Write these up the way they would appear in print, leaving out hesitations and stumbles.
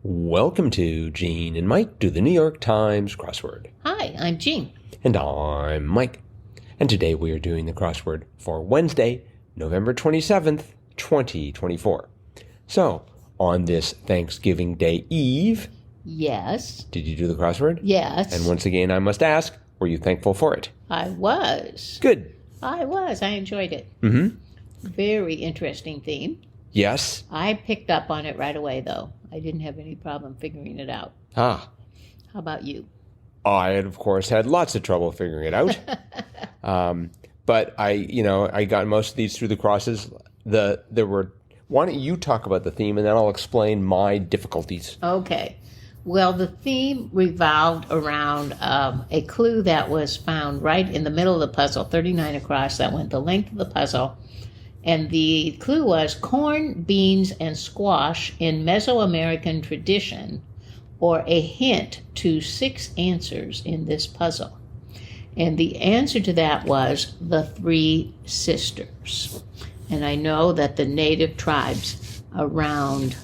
Welcome to Gene and Mike do the New York Times crossword. Hi, I'm Jean. And I'm Mike. And today we are doing the crossword for Wednesday, November 27th, 2024. So, on this Thanksgiving Day Eve... Yes. Did you do the crossword? Yes. And once again, I must ask, were you thankful for it? I was. Good. I was. I enjoyed it. Mm-hmm. Very interesting theme. Yes. I picked up on it right away, though. I didn't have any problem figuring it out. Ah. How about you? I, of course, had lots of trouble figuring it out. But I got most of these through the crosses. Why don't you talk about the theme, and then I'll explain my difficulties. Okay. Well, the theme revolved around a clue that was found right in the middle of the puzzle, 39 across, that went the length of the puzzle. And the clue was corn, beans, and squash in Mesoamerican tradition, or a hint to 6 answers in this puzzle. And the answer to that was the 3 sisters. And I know that the native tribes around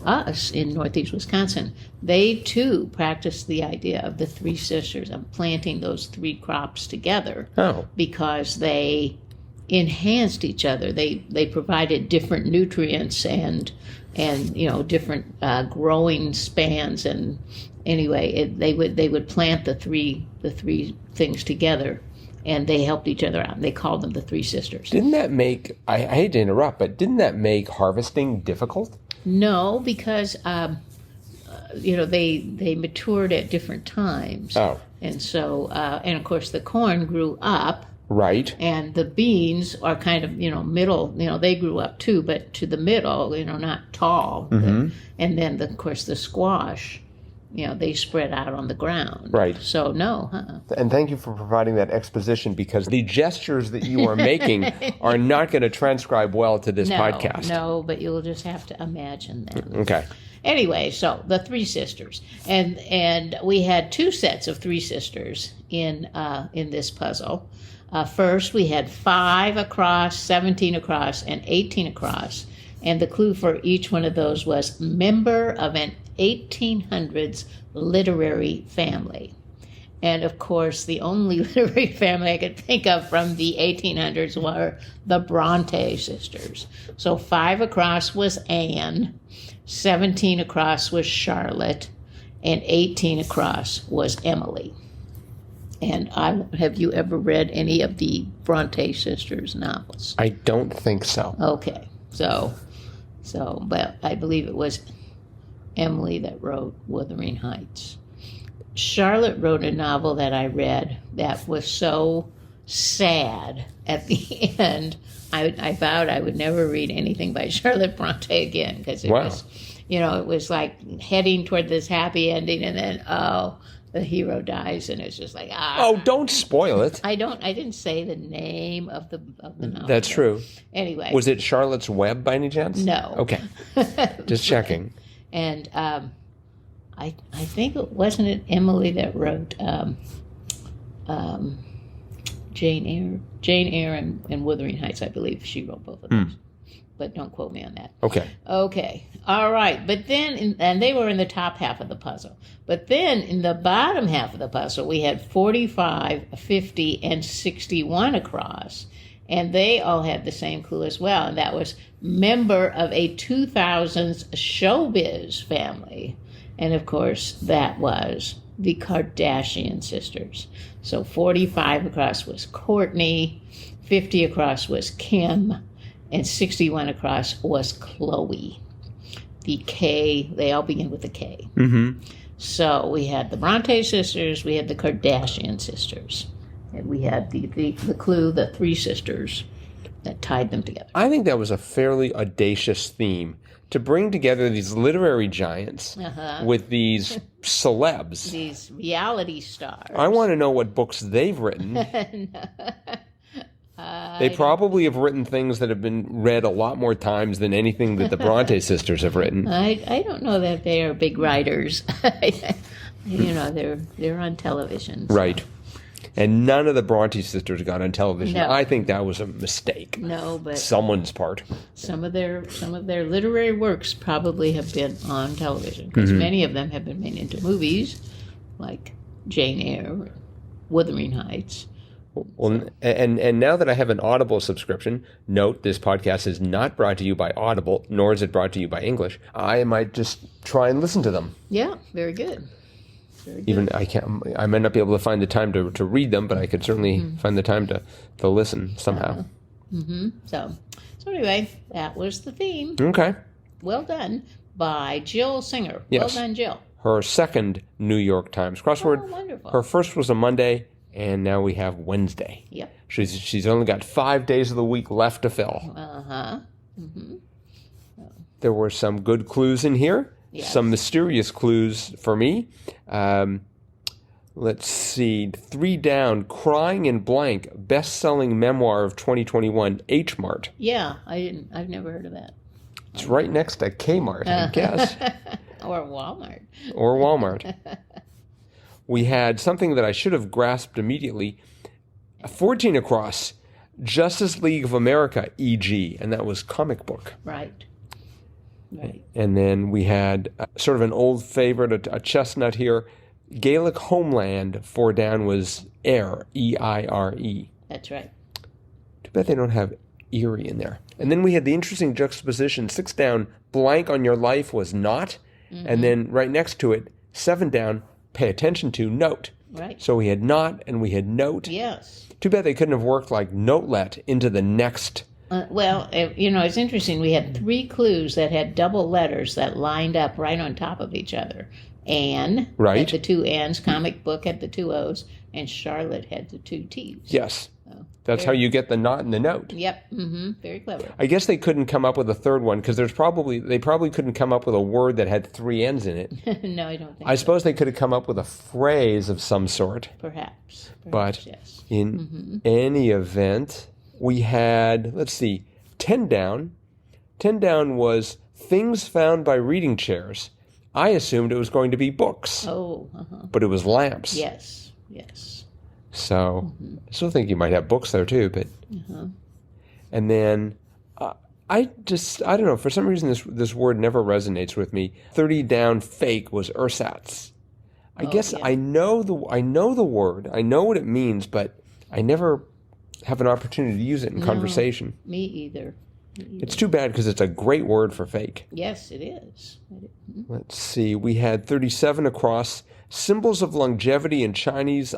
us in northeast Wisconsin, they too practice the idea of the 3 sisters and planting those 3 crops together. Oh. Because they enhanced each other. They provided different nutrients and different growing spans, and anyway they would plant the three things together, and they helped each other out. They called them the 3 sisters. Didn't that make, I hate to interrupt, but didn't that make harvesting difficult? No, because they matured at different times. Oh. And so and of course the corn grew up. Right. And the beans are kind of, middle, they grew up too, but to the middle, not tall. Mm-hmm. And then, of course, the squash, they spread out on the ground. Right. So, no. And thank you for providing that exposition, because the gestures that you are making are not going to transcribe well to this podcast. No, but you'll just have to imagine them. Okay. Anyway, so the 3 sisters. And we had 2 sets of 3 sisters in this puzzle. First, we had 5 across, 17 across, and 18 across. And the clue for each one of those was member of an 1800s literary family. And, of course, the only literary family I could think of from the 1800s were the Bronte sisters. So 5 across was Anne, 17 across was Charlotte, and 18 across was Emily. And have you ever read any of the Bronte sisters' novels? I don't think so. Okay, so, but I believe it was Emily that wrote Wuthering Heights. Charlotte wrote a novel that I read that was so sad at the end. I vowed I would never read anything by Charlotte Bronte again, because it was, it was like heading toward this happy ending, and then the hero dies, and it's just like, Oh, don't spoil it. I didn't say the name of the novel. That's true. Anyway. Was it Charlotte's Web by any chance? No. Okay. Just checking. And I think wasn't it Emily that wrote Jane Eyre? Jane Eyre and Wuthering Heights, I believe she wrote both of those. But don't quote me on that. Okay. All right. But then, and they were in the top half of the puzzle. But then in the bottom half of the puzzle, we had 45, 50, and 61 across. And they all had the same clue as well. And that was member of a 2000s showbiz family. And of course, that was the Kardashian sisters. So 45 across was Courtney, 50 across was Kim, and 61 across was Chloe. The K, they all begin with a K. Mm-hmm. So we had the Bronte sisters, we had the Kardashian sisters, and we had the clue, the 3 sisters that tied them together. I think that was a fairly audacious theme, to bring together these literary giants with these celebs. These reality stars. I want to know what books they've written. They probably have written things that have been read a lot more times than anything that the Bronte sisters have written. I don't know that they are big writers. They're on television. So. Right. And none of the Bronte sisters got on television. No. I think that was a mistake. No, but Someone's part. some of their literary works probably have been on television, because many of them have been made into movies, like Jane Eyre, Wuthering Heights. Well, and now that I have an Audible subscription, note this podcast is not brought to you by Audible, nor is it brought to you by English. I might just try and listen to them. Yeah, very good. Very good. Even I might not be able to find the time to read them, but I could certainly find the time to listen somehow. So anyway, that was the theme. Okay. Well done by Jill Singer. Yes. Well done, Jill. Her second New York Times crossword. Oh, wonderful. Her first was a Monday, and now we have Wednesday. Yep. She's only got 5 days of the week left to fill. Uh-huh. There were some good clues in here. Yes. Some mysterious clues for me. Let's see. 3 down, Crying in Blank, best-selling memoir of 2021, H Mart. Yeah, I've never heard of that. It's right next to Kmart, I guess. Or Walmart. Or Walmart. We had something that I should have grasped immediately. 14 across, Justice League of America, e.g., and that was comic book. Right. And then we had sort of an old favorite, a chestnut here. Gaelic Homeland, 4 down was Eire, E-I-R-E. That's right. Too bad they don't have Erie in there. And then we had the interesting juxtaposition, 6 down, Blank on Your Life was Not. And then right next to it, 7 down, Pay Attention to, Note. Right. So we had Not and we had Note. Yes. Too bad they couldn't have worked like Notelet into the next. It's interesting. We had 3 clues that had double letters that lined up right on top of each other. Anne Right. had the 2 N's, comic book had the 2 O's, and Charlotte had the 2 T's. Yes. So, That's how you get the Not and the Note. Yep. Very clever. I guess they couldn't come up with a third one because they probably couldn't come up with a word that had 3 N's in it. No, I don't think I so. suppose they could have come up with a phrase of some sort. Perhaps But yes. in any event, we had, let's see, 10 down. 10 down was Things Found by Reading Chairs. I assumed it was going to be books, Oh, but it was lamps. yes. So I still think you might have books there too. But and then I don't know, for some reason this word never resonates with me. 30 down, Fake was ersatz. I guess yeah. I know the word, I know what it means, but I never have an opportunity to use it in conversation. Me either. It's too bad because it's a great word for fake. Yes, it is. Let's see. We had 37 across, Symbols of Longevity in Chinese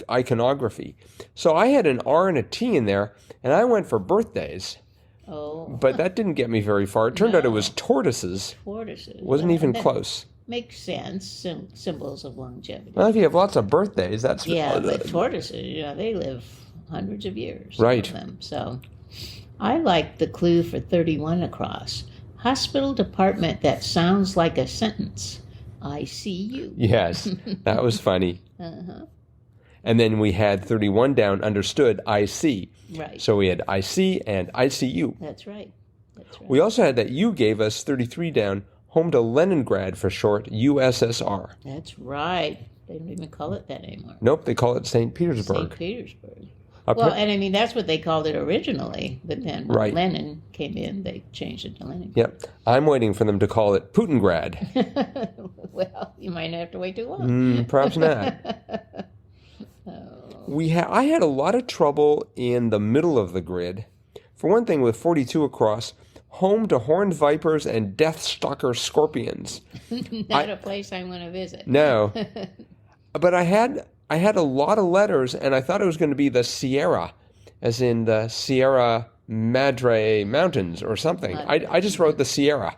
Iconography. So I had an R and a T in there, and I went for birthdays. Oh. But that didn't get me very far. It turned out it was tortoises. Tortoises. Wasn't even that close. Makes sense. Symbols of longevity. Well, if you have lots of birthdays, that's... Yeah, but tortoises, they live hundreds of years. Right. Some of them. So I like the clue for 31 across. Hospital department that sounds like a sentence. I see you. Yes, that was funny. And then we had 31 down, Understood, I see. Right. So we had I see and I see you. That's right. We also had that you gave us 33 down, Home to Leningrad for short, USSR. That's right. They don't even call it that anymore. Nope, they call it St. Petersburg. St. Petersburg. Well, and I mean, that's what they called it originally, but then when Right. Lenin came in, they changed it to Leningrad. Yep. I'm waiting for them to call it Putingrad. Well, you might have to wait too long. Perhaps not. I had a lot of trouble in the middle of the grid. For one thing, with 42 across, Home to Horned Vipers and Deathstalker Scorpions. Not a place I want to visit. No. But I had a lot of letters, and I thought it was going to be the Sierra, as in the Sierra Madre Mountains or something. I just wrote the Sierra.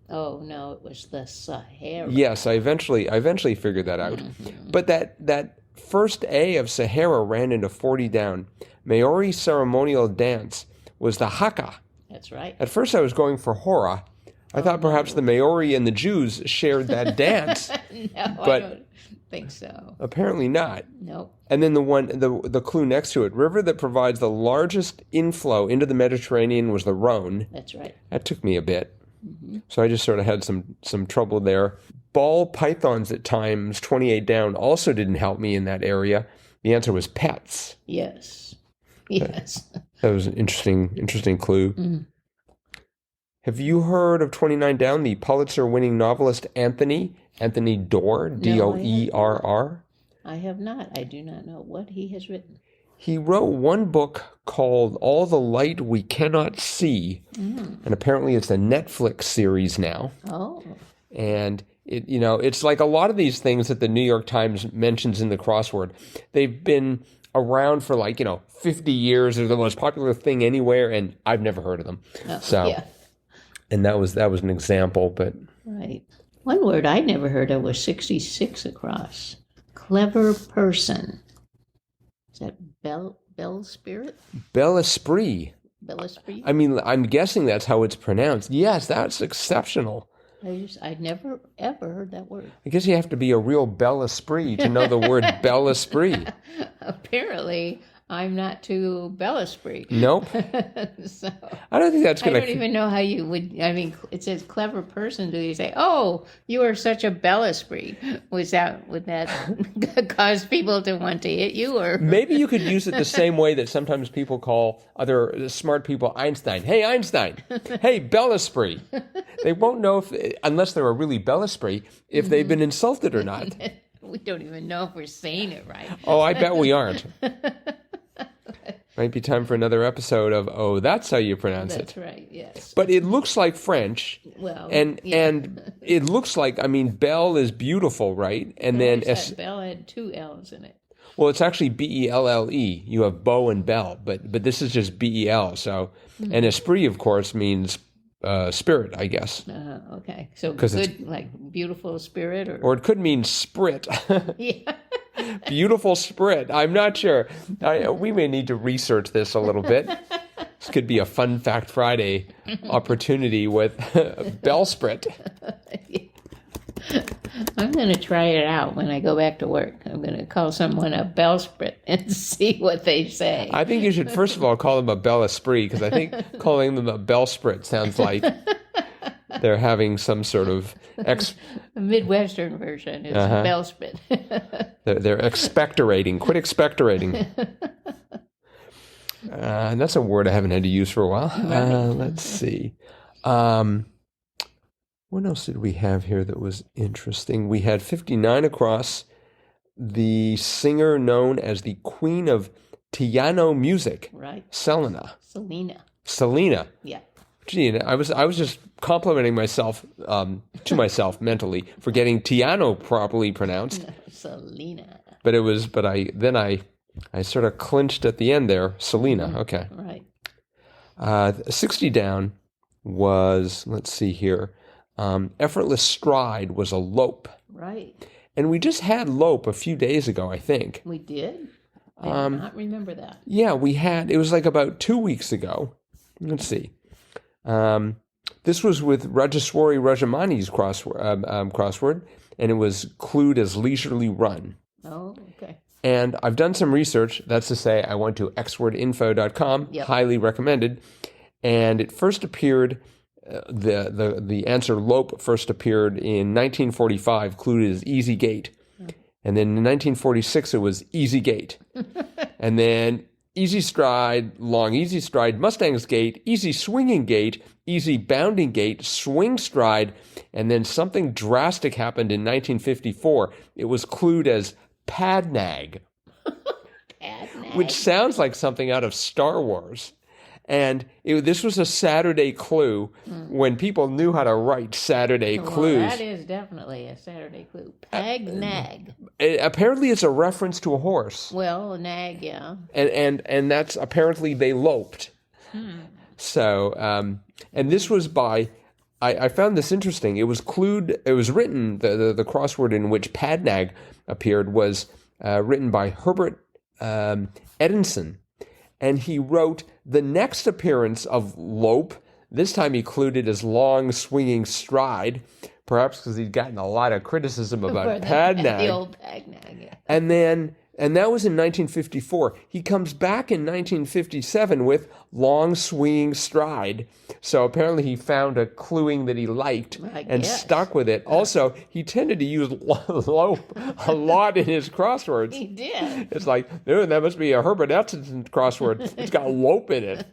Oh, no, it was the Sahara. Yes, I eventually figured that out. But that first A of Sahara ran into 40 down. Maori ceremonial dance was the Haka. That's right. At first I was going for Hora. I thought perhaps the Maori and the Jews shared that dance. No, but I don't think so. Apparently not. Nope. And then the clue next to it, river that provides the largest inflow into the Mediterranean was the Rhone. That's right. That took me a bit. So I just sort of had some trouble there. Ball pythons at times, 28 down, also didn't help me in that area. The answer was pets. Yes. Yes. That was an interesting clue. Mm. Have you heard of 29 Down, the Pulitzer-winning novelist Anthony DOERR, D-O-E-R-R? I have not. I do not know what he has written. He wrote one book called All the Light We Cannot See, and apparently it's a Netflix series now. Oh. And it's like a lot of these things that the New York Times mentions in the crossword. They've been around for 50 years. They're the most popular thing anywhere, and I've never heard of them. Yeah. And that was an example, but right. One word I never heard of was 66 across. Clever person. Is that BELESPRIT? BELESPRIT. BELESPRIT? I mean, I'm guessing that's how it's pronounced. Yes, that's exceptional. I'd never, ever heard that word. I guess you have to be a real BELESPRIT to know the word BELESPRIT. Apparently, I'm not too BELESPRIT. Nope. So, I don't think that's going to... I don't even know how you would... I mean, it says clever person. Do you say, oh, you are such a BELESPRIT? Would that cause people to want to hit you? Or Maybe you could use it the same way that sometimes people call other smart people Einstein. Hey, Einstein. Hey, BELESPRIT. They won't know, unless they're a really BELESPRIT, if they've been insulted or not. We don't even know if we're saying it right. Oh, I bet we aren't. Might be time for another episode of Oh, That's How You Pronounce It. That's right, yes. But it looks like French. Well, and it looks like, belle is beautiful, right? And then belle had two L's in it. Well, it's actually B-E-L-L-E. You have beau and belle, but this is just B-E-L. So, and esprit, of course, means spirit, I guess. Okay, so good, like beautiful spirit, or it could mean sprit. Yeah. Beautiful sprit. I'm not sure. We may need to research this a little bit. This could be a Fun Fact Friday opportunity with BELESPRIT. I'm going to try it out when I go back to work. I'm going to call someone a BELESPRIT and see what they say. I think you should first of all call them a BELESPRIT, because I think calling them a BELESPRIT sounds like they're having some sort of The Midwestern version is BELESPRIT. They're expectorating. Quit expectorating. And that's a word I haven't had to use for a while. Let's see. What else did we have here that was interesting? We had 59 across, the singer known as the Queen of Tiano music. Right. Selena. Yeah. Gee, I was just complimenting myself to myself mentally for getting Tiano properly pronounced. Selena. But I sort of clinched at the end there. Selena. Okay. Right. 60 down was, let's see here, effortless stride was a lope. Right. And we just had lope a few days ago, I think. We did? I do not remember that. Yeah, we had. It was like about 2 weeks ago. Let's see. This was with Rajeshwari Rajamani's crossword, and it was clued as leisurely run. Oh, okay. And I've done some research. That's to say, I went to xwordinfo.com, highly recommended. And it first appeared, the answer lope first appeared in 1945, clued as easy gait. And then in 1946, it was easy gait. And then easy stride, long easy stride, Mustang's gait, easy swinging gait, easy bounding gait, swing stride, and then something drastic happened in 1954. It was clued as padnag, which sounds like something out of Star Wars. And this was a Saturday clue when people knew how to write Saturday clues. That is definitely a Saturday clue. Nag. Apparently, it's a reference to a horse. Well, a nag, yeah. And that's apparently they loped. So, and this was by. I found this interesting. It was clued. It was written. The crossword in which padnag appeared was written by Herbert Edinson. And he wrote the next appearance of lope. This time he clued it as long swinging stride, perhaps because he'd gotten a lot of criticism about padnag. The old padnag, yeah. And then And that was in 1954. He comes back in 1957 with Long Swinging Stride. So apparently he found a cluing that he liked and stuck with it. Also, he tended to use lope a lot in his crosswords. He did. It's like, dude, that must be a Herbert Essenson crossword. It's got lope in it.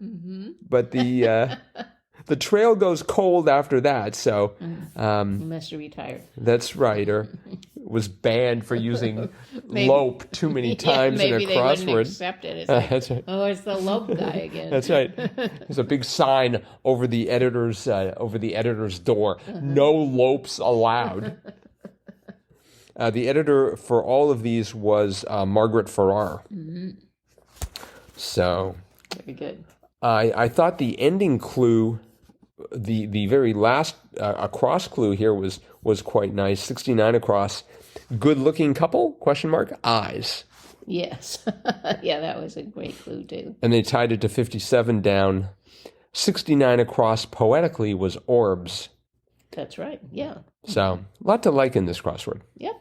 Mm-hmm. But the trail goes cold after that, so he must have retired. that's right, or was banned for using lope too many times in a maybe they crossword. wouldn't accept it. It's like, That's right. oh, it's the lope guy again. That's right. There's a big sign over the editor's door: "No lopes allowed." The editor for all of these was Margaret Farrar. Mm-hmm. So Very good. I thought the ending clue, the very last across clue here was quite nice. 69 across. Good looking couple? Question mark. Eyes. Yes. Yeah, that was a great clue too. And they tied it to 57 down. 69 across poetically was orbs. That's right. Yeah. So a lot to like in this crossword. Yep.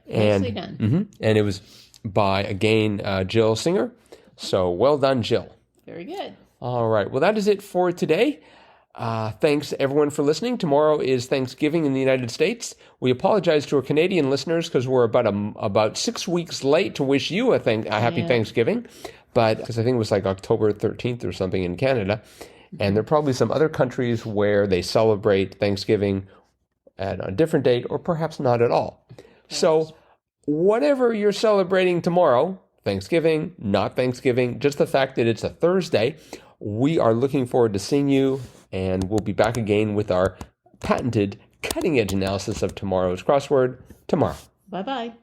And, Nicely done. And it was by, again, Jill Singer. So well done, Jill. Very good. All right. Well, that is it for today. Thanks, everyone, for listening. Tomorrow is Thanksgiving in the United States. We apologize to our Canadian listeners because we're about 6 weeks late to wish you a happy Thanksgiving. But because I think it was like October 13th or something in Canada. And there are probably some other countries where they celebrate Thanksgiving at a different date or perhaps not at all. Yes. So whatever you're celebrating tomorrow, Thanksgiving, not Thanksgiving, just the fact that it's a Thursday, we are looking forward to seeing you, and we'll be back again with our patented cutting-edge analysis of tomorrow's crossword tomorrow. Bye-bye.